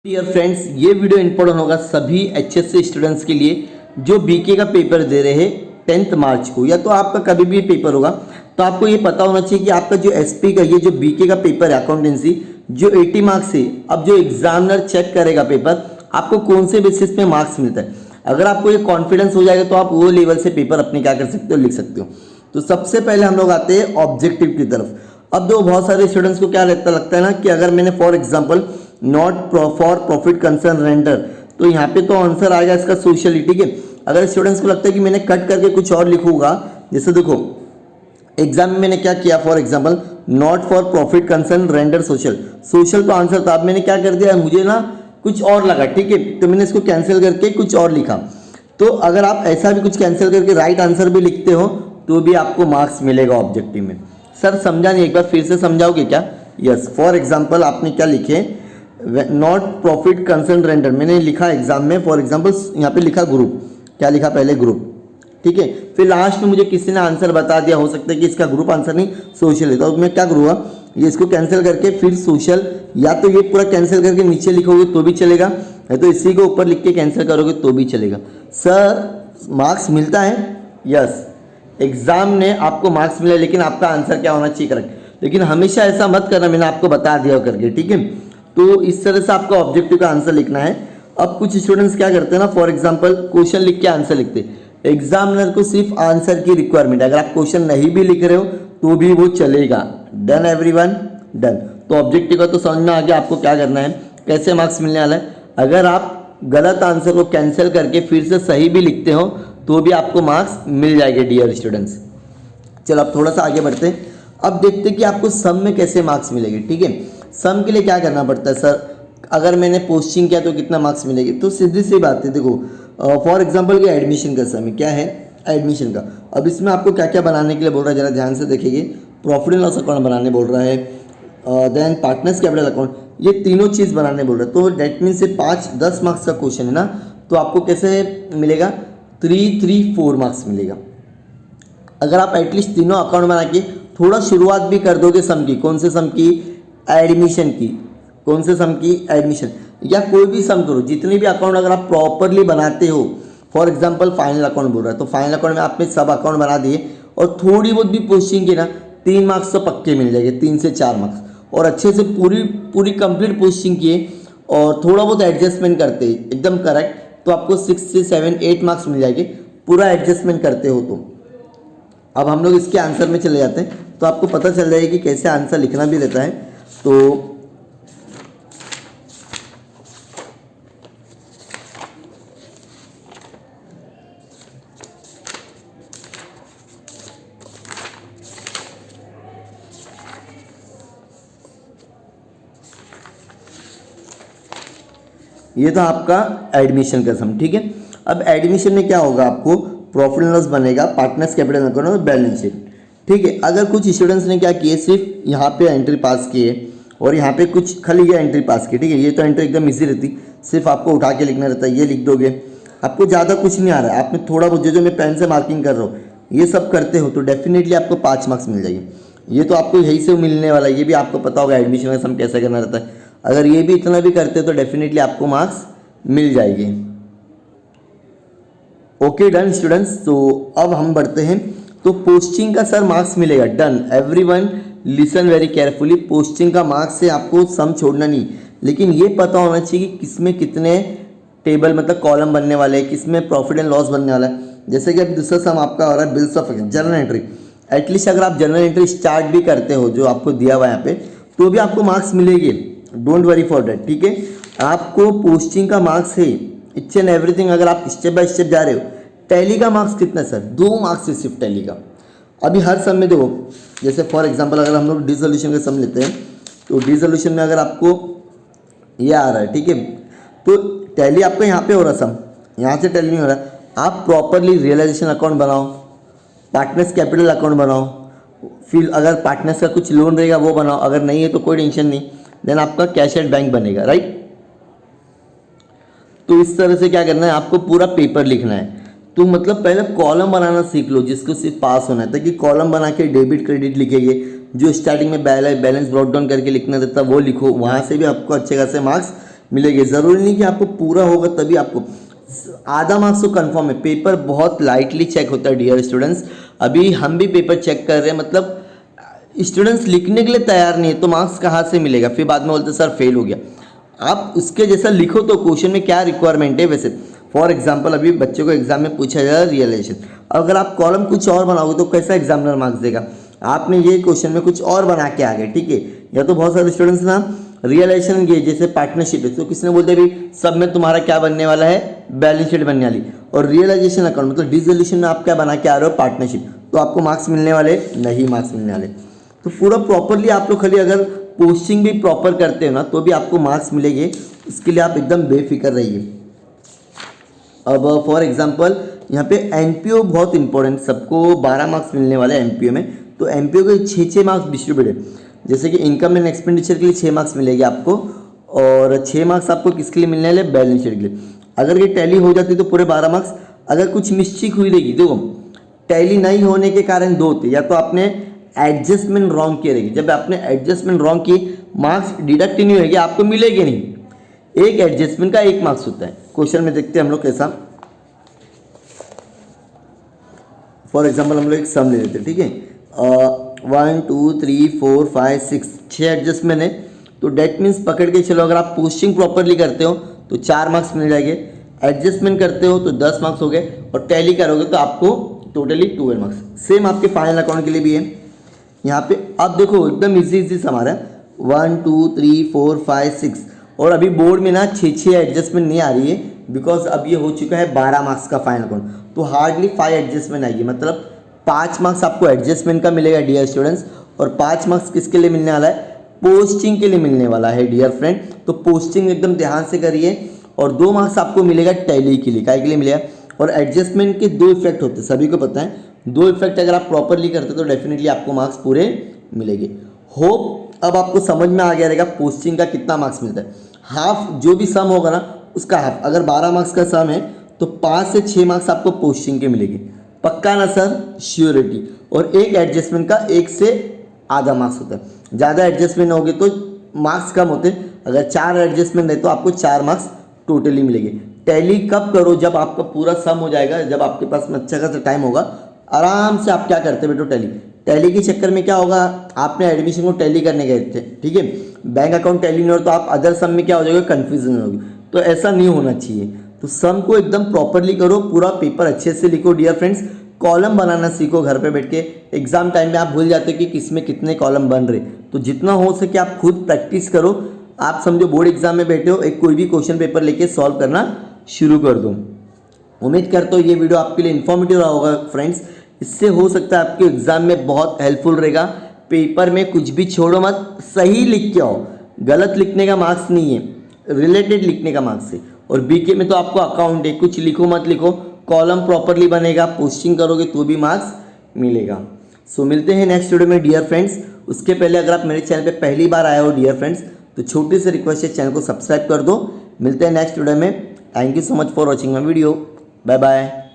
Dear friends, ये video important होगा सभी एचएससी स्टूडेंट्स के लिए जो बीके का पेपर दे रहे हैं 10 मार्च को, या तो आपका कभी भी पेपर होगा तो आपको ये पता होना चाहिए कि आपका जो एसपी का ये जो बीके का पेपर है अकाउंटेंसी जो 80 मार्क्स है, अब जो एग्जामिनर चेक करेगा पेपर आपको कौन से बेसिस पे मार्क्स मिलता है। अगर आपको ये कॉन्फिडेंस हो जाएगा तो आप वो लेवल से पेपर अपने क्या कर सकते हो, लिख सकते हो। तो सबसे पहले हम लोग आते हैं ऑब्जेक्टिव की तरफ। अब देखो बहुत सारे स्टूडेंट्स को क्या लगता है ना कि अगर मैंने for example not for profit concern render, तो यहाँ पे तो आंसर आएगा इसका सोशली, ठीक है। अगर स्टूडेंट्स को लगता है कि मैंने कट करके कुछ और लिखूंगा, जैसे देखो एग्जाम में मैंने क्या किया, for example not for profit concern render social, social तो आंसर था, अब मैंने क्या कर दिया, मुझे ना कुछ और लगा, ठीक है, तो मैंने इसको कैंसिल करके कुछ और लिखा। तो अगर आप ऐसा भी कुछ कैंसिल करके राइट आंसर भी लिखते हो तो भी आपको मार्क्स मिलेगा ऑब्जेक्टिव में। सर समझा नहीं, एक बार फिर से समझाओगे क्या? यस, फॉर एग्जाम्पल आपने क्या लिखे, नॉट प्रॉफिट कंसर्न रेंडर, मैंने लिखा एग्जाम में फॉर एग्जाम्पल यहाँ पे लिखा ग्रुप, क्या लिखा पहले ग्रुप, ठीक है, फिर लास्ट में मुझे किसी ने आंसर बता दिया, हो सकता है कि इसका ग्रुप आंसर नहीं सोशल है, तो मैं क्या करूँगा, ये इसको कैंसिल करके फिर सोशल, या तो ये पूरा कैंसिल करके नीचे लिखोगे तो भी चलेगा, या तो इसी को ऊपर लिख के कैंसिल करोगे तो भी चलेगा। सर मार्क्स मिलता है, यस, एग्जाम ने आपको मार्क्स मिला, लेकिन आपका आंसर क्या होना चाहिए, करेक्ट। लेकिन हमेशा ऐसा मत करना, मैंने आपको बता दिया करके, ठीक है। तो इस तरह से आपका ऑब्जेक्टिव का आंसर लिखना है। अब कुछ स्टूडेंट्स क्या करते हैं ना, फॉर एग्जांपल क्वेश्चन लिख के आंसर लिखते हैं। एग्जामिनर को सिर्फ आंसर की रिक्वायरमेंट है, अगर आप क्वेश्चन नहीं भी लिख रहे हो तो भी वो चलेगा। Done everyone, done. तो ऑब्जेक्टिव का तो समझ में आ गया आपको क्या करना है, कैसे मार्क्स मिलने वाला है। अगर आप गलत आंसर को कैंसिल करके फिर से सही भी लिखते हो तो भी आपको मार्क्स मिल जाएंगे डियर स्टूडेंट्स। चलो अब थोड़ा सा आगे बढ़ते हैं। अब देखते हैं कि आपको सम में कैसे मार्क्स मिलेंगे, ठीक है। सम के लिए क्या करना पड़ता है, सर अगर मैंने पोस्टिंग किया तो कितना मार्क्स मिलेगी, तो सीधी सी बात है, देखो फॉर एग्जांपल कि एडमिशन का सम क्या है, एडमिशन का। अब इसमें आपको क्या क्या बनाने के लिए बोल रहा है, जरा ध्यान से देखिए। प्रॉफिट एंड लॉस अकाउंट बनाने बोल रहा है, देन पार्टनर्स कैपिटल अकाउंट, ये तीनों चीज़ बनाने बोल रहा है। तो डेट मीन से 5-10 मार्क्स का क्वेश्चन है ना, तो आपको कैसे मिलेगा, 3-3-4 मार्क्स मिलेगा। अगर आप एटलीस्ट तीनों अकाउंट बना के थोड़ा शुरुआत भी कर दोगे सम की, कौन से सम की, एडमिशन की, कौन से सम की, एडमिशन, या कोई भी सम करो, जितने भी अकाउंट अगर आप प्रॉपरली बनाते हो, फॉर एग्जांपल फाइनल अकाउंट बोल रहा है तो फाइनल अकाउंट में आपने सब अकाउंट बना दिए और थोड़ी बहुत भी पोस्टिंग की ना, 3 मार्क्स तो पक्के मिल जाएंगे, 3 से 4 मार्क्स, और अच्छे से पूरी कंप्लीट पोस्टिंग किए और थोड़ा बहुत एडजस्टमेंट करते एकदम करेक्ट, तो आपको 6 से 7-8 मार्क्स मिल जाएंगे, पूरा एडजस्टमेंट करते हो तो। अब हम लोग इसके आंसर में चले जाते हैं तो आपको पता चल जाएगा कि कैसे आंसर लिखना भी रहता है। तो ये था आपका एडमिशन का सम, ठीक है। अब एडमिशन में क्या होगा, आपको प्रॉफिट एंड लॉस बनेगा, पार्टनर्स कैपिटल अकाउंट और बैलेंस शीट, ठीक है। अगर कुछ स्टूडेंट्स ने क्या किए, सिर्फ यहाँ पे एंट्री पास किए और यहाँ पे कुछ खाली ये एंट्री पास की, ठीक है, ये तो एंट्री एकदम इजी रहती, सिर्फ आपको उठा के लिखना रहता है, ये लिख दोगे, आपको ज़्यादा कुछ नहीं आ रहा है, आपने थोड़ा बहुत जो मैं पेन से मार्किंग कर रहा हूँ ये सब करते हो तो डेफिनेटली आपको 5 मार्क्स मिल जाएंगे। ये तो आपको यही से मिलने वाला है, ये भी आपको पता होगा एडमिशन का सम कैसे करना रहता है। अगर ये भी इतना भी करते हो तो डेफिनेटली आपको मार्क्स मिल जाएंगे। ओके डन स्टूडेंट्स, तो अब हम बढ़ते हैं। तो पोस्टिंग का सर मार्क्स मिलेगा, done everyone listen very carefully. Posting का मार्क्स से आपको सम छोड़ना नहीं, लेकिन ये पता होना चाहिए कि किसमें कितने टेबल मतलब कॉलम बनने वाले हैं, किसमें प्रॉफिट एंड लॉस बनने वाला है। जैसे कि अब दूसरा सम आपका हो रहा है bills of general entry, at least अगर आप जनरल एंट्री स्टार्ट भी करते हो जो आपको दिया हुआ है यहाँ पे, तो भी आपको मार्क्स मिलेंगे, डोंट वरी फॉर दैट, ठीक है। आपको पोस्टिंग का मार्क्स है, इच एंड एवरीथिंग, अगर आप स्टेप बाय स्टेप जा रहे हो। टैली का मार्क्स कितना सर, 2 मार्क्स है सिर्फ टैली का। अभी हर सम में देखो, जैसे फॉर एग्जांपल अगर हम लोग डिसोल्यूशन का सम लेते हैं तो डिसोल्यूशन में अगर आपको ये आ रहा है, ठीक है, तो टैली आपका यहाँ पे हो रहा सम, यहाँ से टैली नहीं हो रहा, आप प्रॉपरली रियलाइजेशन अकाउंट बनाओ, पार्टनर्स कैपिटल अकाउंट बनाओ, फिर अगर पार्टनर्स का कुछ लोन रहेगा वो बनाओ, अगर नहीं है तो कोई टेंशन नहीं, देन आपका कैश एट बैंक बनेगा, राइट। तो इस तरह से क्या करना है, आपको पूरा पेपर लिखना है। तो मतलब पहले कॉलम बनाना सीख लो, जिसको सिर्फ पास होना है, ताकि कॉलम बना के डेबिट क्रेडिट लिखेंगे, जो स्टार्टिंग में बैलेंस ब्रॉट डाउन करके लिखना रहता है वो लिखो, वहाँ से भी आपको अच्छे खासे मार्क्स मिलेगी। ज़रूरी नहीं कि आपको पूरा होगा तभी आपको, आधा मार्क्स तो कंफर्म है। पेपर बहुत लाइटली चेक होता है डियर स्टूडेंट्स। अभी हम भी पेपर चेक कर रहे हैं, मतलब स्टूडेंट्स लिखने के लिए तैयार नहीं है तो मार्क्स कहाँ से मिलेगा, फिर बाद में बोलते सर फेल हो गया। आप उसके जैसा लिखो तो क्वेश्चन में क्या रिक्वायरमेंट है। वैसे फॉर एग्जांपल अभी बच्चे को एग्जाम में पूछा जाएगा रियलाइजेशन, अगर आप कॉलम कुछ और बनाओगे तो कैसा एग्जामिनर मार्क्स देगा। आपने ये क्वेश्चन में कुछ और बना के आ गए, ठीक है। या तो बहुत सारे स्टूडेंट्स ना रियलाइजेशन ये जैसे पार्टनरशिप है तो किसने बोलते भाई सब में तुम्हारा क्या बनने वाला है, बैलेंस शीट बनने वाली, और रियलाइजेशन अकाउंट मतलब डिसोल्यूशन में आप क्या बना के आ रहे हो, पार्टनरशिप, तो आपको मार्क्स मिलने वाले नहीं, मार्क्स मिलने वाले। तो पूरा प्रॉपरली आप लोग खाली अगर पोस्टिंग भी प्रॉपर करते हो ना तो भी आपको मार्क्स मिलेंगे, इसके लिए आप एकदम बेफिक्र रहिए। अब फॉर एग्जांपल यहाँ पे एनपीओ बहुत इंपॉर्टेंट, सबको 12 मार्क्स मिलने वाले हैं एनपीओ में। तो एनपीओ के 6 मार्क्स डिस्ट्रीब्यूट है, जैसे कि इनकम एंड एक्सपेंडिचर के लिए 6 मार्क्स मिलेगी आपको, और 6 मार्क्स आपको किसके लिए मिलने वाले, बैलेंस शीट के लिए। अगर ये टैली हो जाती तो पूरे 12 मार्क्स। अगर कुछ मिस्टेक हुई रहेगी, देखो टैली नहीं होने के कारण 2 होते, या तो आपने एडजस्टमेंट रॉन्ग किए रहेगी, जब आपने एडजस्टमेंट रॉन्ग की मार्क्स डिडक्ट नहीं होगी, आपको मिलेगी नहीं। एक एडजस्टमेंट का 1 मार्क्स होता है। क्वेश्चन में देखते हैं हम लोग कैसा। फॉर एग्जाम्पल हम लोग एक सम ले लेते हैं, ठीक है। 1 2 3 4 5 6 6 एडजस्टमेंट है, तो डेट मीन्स पकड़ के चलो अगर आप पोस्टिंग प्रॉपरली करते हो तो 4 मार्क्स मिल जाएंगे, एडजस्टमेंट करते हो तो 10 मार्क्स हो गए, और टैली करोगे तो आपको टोटली 12 मार्क्स। सेम आपके फाइनल अकाउंट के लिए भी है। यहाँ पे अब देखो एकदम इजी सा हमारा 1 2 3 4 5 6, और अभी बोर्ड में ना 6 एडजस्टमेंट नहीं आ रही है, बिकॉज अब ये हो चुका है 12 मार्क्स का फाइनल अकाउंट, तो हार्डली 5 एडजस्टमेंट आएगी, मतलब 5 मार्क्स आपको एडजस्टमेंट का मिलेगा डियर स्टूडेंट्स, और 5 मार्क्स किसके लिए मिलने वाला है, पोस्टिंग के लिए मिलने वाला है डियर फ्रेंड। तो पोस्टिंग एकदम ध्यान से करिए, और 2 मार्क्स आपको मिलेगा टैली के लिए, काय के लिए मिलेगा। और एडजस्टमेंट के 2 इफेक्ट होते हैं, सभी को पता है, 2 इफेक्ट अगर आप प्रॉपरली करते तो डेफिनेटली आपको मार्क्स पूरे मिलेंगे। होप अब आपको समझ में आ गया रहेगा पोस्टिंग का कितना मार्क्स मिलता है। हाफ जो भी सम होगा ना उसका हाफ, अगर 12 मार्क्स का सम है तो 5 से 6 मार्क्स आपको पोस्टिंग के मिलेंगे, पक्का ना सर, श्योरिटी। और एक एडजस्टमेंट का 1 से आधा मार्क्स होता है, ज़्यादा एडजस्टमेंट होगे तो मार्क्स कम होते हैं। अगर 4 एडजस्टमेंट है तो आपको 4 मार्क्स टोटली मिलेंगे। टैली कब करो, जब आपका पूरा सम हो जाएगा, जब आपके पास में अच्छा खासा टाइम होगा, आराम से आप क्या करते बेटो टैली। टैली के चक्कर में क्या होगा, आपने एडमिशन को टैली करने गए थे, ठीक है, बैंक अकाउंट टैली नहीं हो तो आप अदर सम में क्या हो जाएगा, कन्फ्यूजन होगी। तो ऐसा नहीं होना चाहिए, तो सम को एकदम प्रॉपरली करो, पूरा पेपर अच्छे से लिखो डियर फ्रेंड्स। कॉलम बनाना सीखो घर पे बैठ के, एग्जाम टाइम में आप भूल जाते कि किस में कितने कॉलम बन रहे, तो जितना हो सके आप खुद प्रैक्टिस करो। आप समझो बोर्ड एग्जाम में बैठे हो, एक कोई भी क्वेश्चन पेपर लेके सॉल्व करना शुरू कर दो। उम्मीद करता हूँ ये वीडियो आपके लिए इन्फॉर्मेटिव रहा होगा फ्रेंड्स, इससे हो सकता है आपके एग्जाम में बहुत हेल्पफुल रहेगा। पेपर में कुछ भी छोड़ो मत, सही लिख के आओ, गलत लिखने का मार्क्स नहीं है, रिलेटेड लिखने का मार्क्स है। और बीके में तो आपको अकाउंट है, कुछ लिखो मत लिखो, कॉलम प्रॉपरली बनेगा, पोस्टिंग करोगे तो भी मार्क्स मिलेगा। सो मिलते हैं नेक्स्ट वीडियो में डियर फ्रेंड्स। उसके पहले अगर आप मेरे चैनल पे पहली बार आए हो डियर फ्रेंड्स तो छोटी सी रिक्वेस्ट है, चैनल को सब्सक्राइब कर दो। मिलते हैं नेक्स्ट वीडियो में। Thank you so much for watching my video, bye bye.